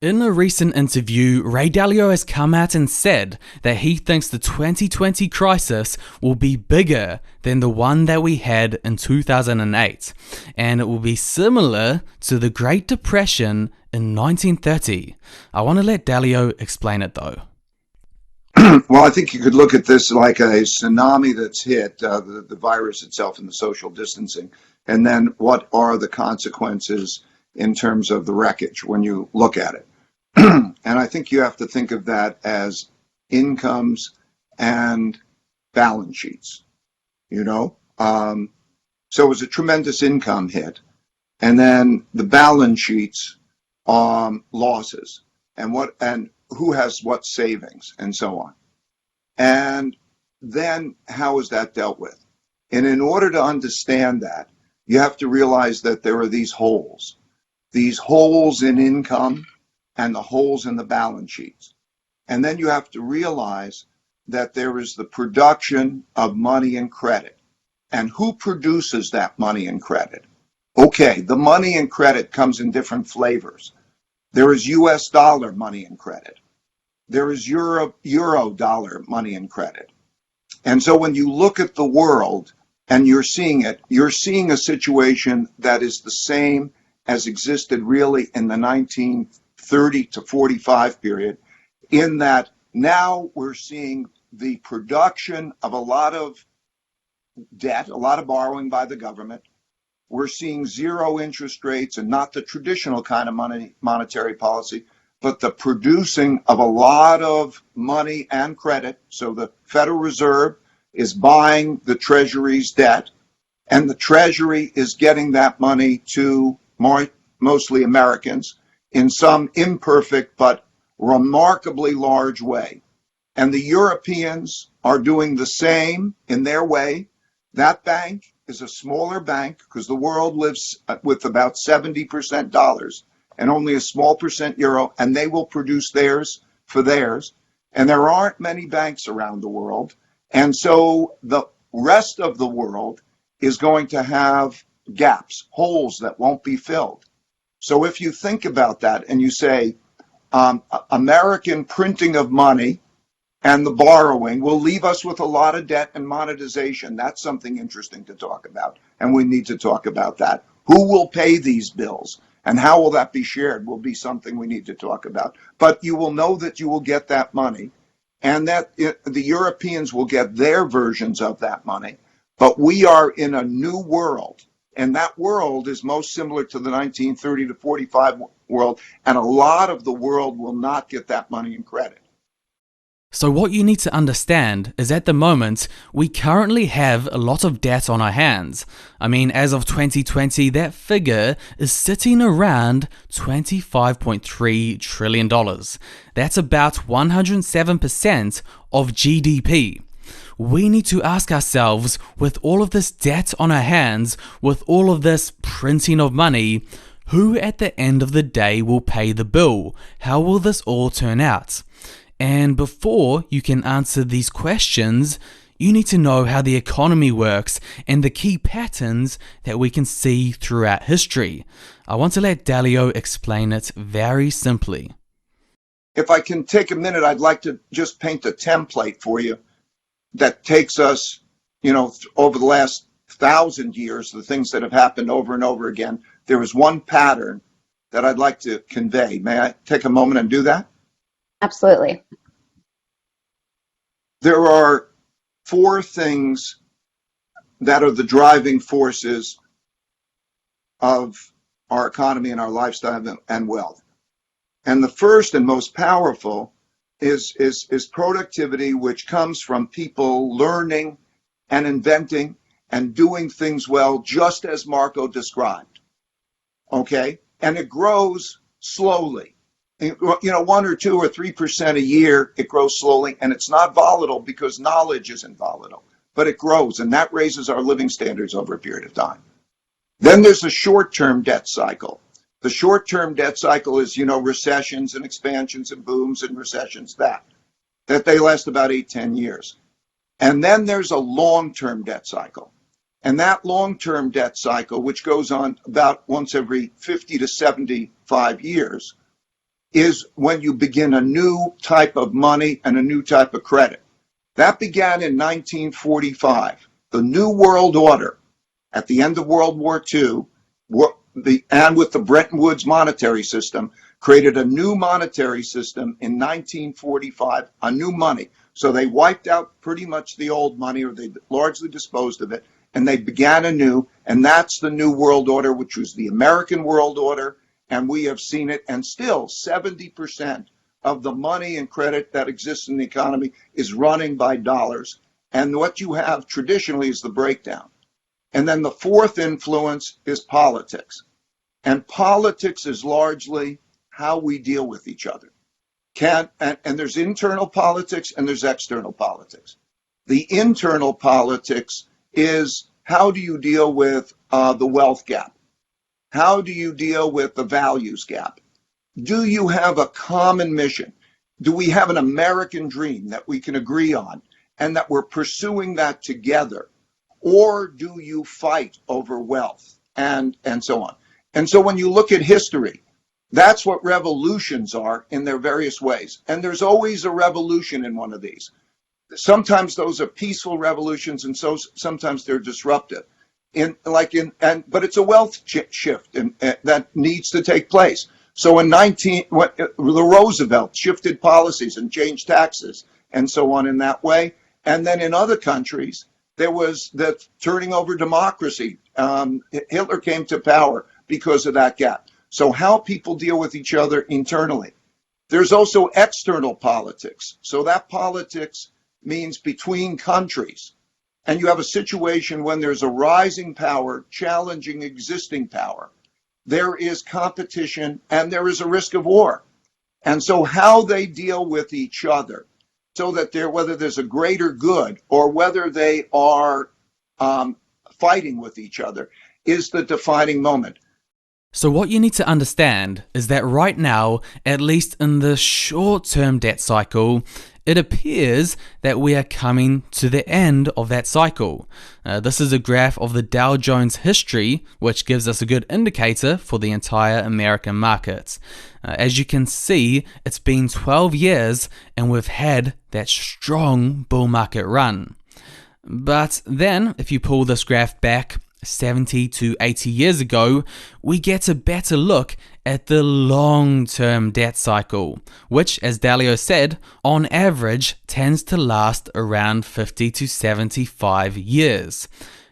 In a recent interview, Ray Dalio has come out and said that he thinks the 2020 crisis will be bigger than the one that we had in 2008, and it will be similar to the Great Depression in 1930. I want to let Dalio explain it though. Well, I think you could look at this like a tsunami that's hit the virus itself and the social distancing, and then what are the consequences in terms of the wreckage when you look at it. And I think you have to think of that as incomes and balance sheets, you know? So it was a tremendous income hit. And then the balance sheets, losses, and who has what savings and so on. And then how is that dealt with? And in order to understand that, you have to realize that there are these holes in income and the holes in the balance sheets. And then you have to realize that there is the production of money and credit. And who produces that money and credit? Okay, the money and credit comes in different flavors. There is US dollar money and credit. There is euro dollar money and credit. And so when you look at the world and you're seeing a situation that is the same as existed really in the 1930 to 45 period, in that now we're seeing the production of a lot of debt, a lot of borrowing by the government. We're seeing zero interest rates and not the traditional kind of monetary policy, but the producing of a lot of money and credit. So the Federal Reserve is buying the Treasury's debt, and the Treasury is getting that money to mostly Americans in some imperfect but remarkably large way. And the Europeans are doing the same in their way. That bank is a smaller bank because the world lives with about 70% dollars and only a small percent euro, and they will produce theirs for theirs. And there aren't many banks around the world. And so the rest of the world is going to have gaps, holes that won't be filled. So if you think about that and you say, American printing of money and the borrowing will leave us with a lot of debt and monetization. That's something interesting to talk about, and we need to talk about that. Who will pay these bills, and how will that be shared will be something we need to talk about. But you will know that you will get that money, and that the Europeans will get their versions of that money. But we are in a new world, and that world is most similar to the 1930 to 45 world, and a lot of the world will not get that money and credit. So what you need to understand is at the moment, we currently have a lot of debt on our hands. I mean, as of 2020, that figure is sitting around $25.3 trillion. That's about 107% of GDP. We need to ask ourselves, with all of this debt on our hands, with all of this printing of money, who at the end of the day will pay the bill? How will this all turn out? And before you can answer these questions, you need to know how the economy works and the key patterns that we can see throughout history. I want to let Dalio explain it very simply. If I can take a minute, I'd like to just paint a template for you that takes us, over the last 1,000 years, the things that have happened over and over again. There is one pattern that I'd like to convey. May I take a moment and do that? Absolutely. There are four things that are the driving forces of our economy and our lifestyle and wealth. And the first and most powerful is productivity, which comes from people learning and inventing and doing things well, just as Marco described. Okay? And it grows slowly. 1 or 2 or 3% a year, it grows slowly, and it's not volatile because knowledge isn't volatile, but it grows, and that raises our living standards over a period of time. Then there's a short-term debt cycle. The short-term debt cycle is, recessions and expansions and booms and recessions, that they last about 8-10 years. And then there's a long-term debt cycle. And that long-term debt cycle, which goes on about once every 50 to 75 years, is when you begin a new type of money and a new type of credit. That began in 1945. The New World Order at the end of World War II, and with the Bretton Woods monetary system, created a new monetary system in 1945, a new money. So they wiped out pretty much the old money, or they largely disposed of it, and they began anew, and that's the New World Order, which was the American World Order, and we have seen it, and still 70% of the money and credit that exists in the economy is running by dollars. And what you have traditionally is the breakdown. And then the fourth influence is politics. And politics is largely how we deal with each other. And there's internal politics and there's external politics. The internal politics is, how do you deal with the wealth gap? How do you deal with the values gap? Do you have a common mission? Do we have an American dream that we can agree on and that we're pursuing that together? Or do you fight over wealth and so on? And so when you look at history, that's what revolutions are in their various ways. And there's always a revolution in one of these. Sometimes those are peaceful revolutions, and so sometimes they're disruptive. But it's a wealth shift that needs to take place. So the Roosevelt shifted policies and changed taxes and so on in that way. And then in other countries, there was the turning over democracy. Hitler came to power because of that gap. So how people deal with each other internally. There's also external politics. So that politics means between countries. And you have a situation when there's a rising power challenging existing power. There is competition and there is a risk of war. And so how they deal with each other, so that whether there's a greater good or whether they are fighting with each other, is the defining moment. So what you need to understand is that right now, at least in the short-term debt cycle, it appears that we are coming to the end of that cycle. This is a graph of the Dow Jones history, which gives us a good indicator for the entire American market. As you can see, it's been 12 years and we've had that strong bull market run. But then, if you pull this graph back 70 to 80 years ago, we get a better look at the long-term debt cycle, which, as Dalio said, on average tends to last around 50 to 75 years.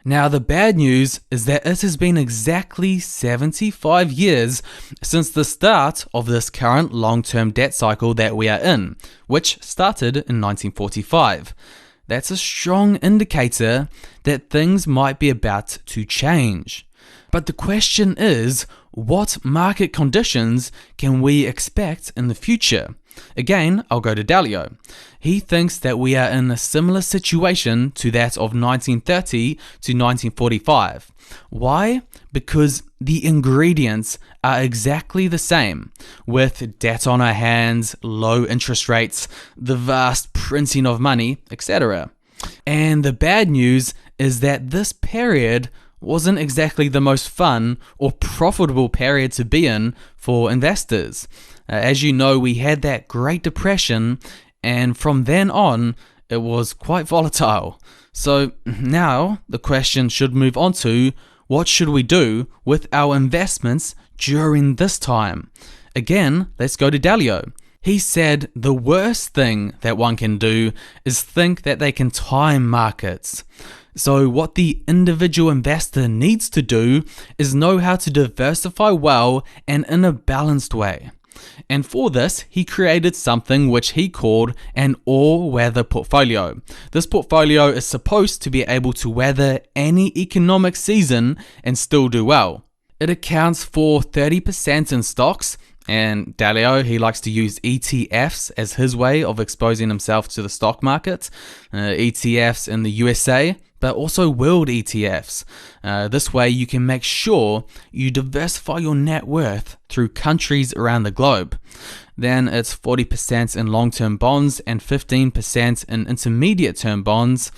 Now, the bad news is that it has been exactly 75 years since the start of this current long-term debt cycle that we are in, which started in 1945. That's a strong indicator that things might be about to change. But the question is, what market conditions can we expect in the future? Again, I'll go to Dalio. He thinks that we are in a similar situation to that of 1930 to 1945. Why? Because the ingredients are exactly the same, with debt on our hands, low interest rates, the vast printing of money, etc. And the bad news is that this period wasn't exactly the most fun or profitable period to be in for investors. As you know, we had that Great Depression, and from then on, it was quite volatile. So now the question should move on to, what should we do with our investments during this time? Again, let's go to Dalio. He said the worst thing that one can do is think that they can time markets. So what the individual investor needs to do is know how to diversify well and in a balanced way. And for this, he created something which he called an all-weather portfolio. This portfolio is supposed to be able to weather any economic season and still do well. It accounts for 30% in stocks, and Dalio, he likes to use ETFs as his way of exposing himself to the stock market. ETFs in the USA, but also world ETFs. This way you can make sure you diversify your net worth through countries around the globe. Then it's 40% in long-term bonds and 15% in intermediate-term bonds.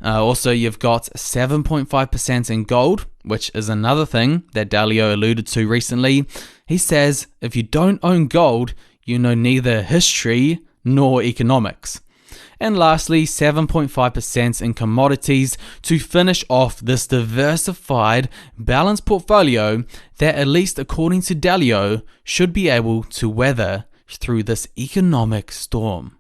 Also, you've got 7.5% in gold, which is another thing that Dalio alluded to recently. He says if you don't own gold, you know neither history nor economics. And lastly, 7.5% in commodities to finish off this diversified, balanced portfolio that, at least according to Dalio, should be able to weather through this economic storm.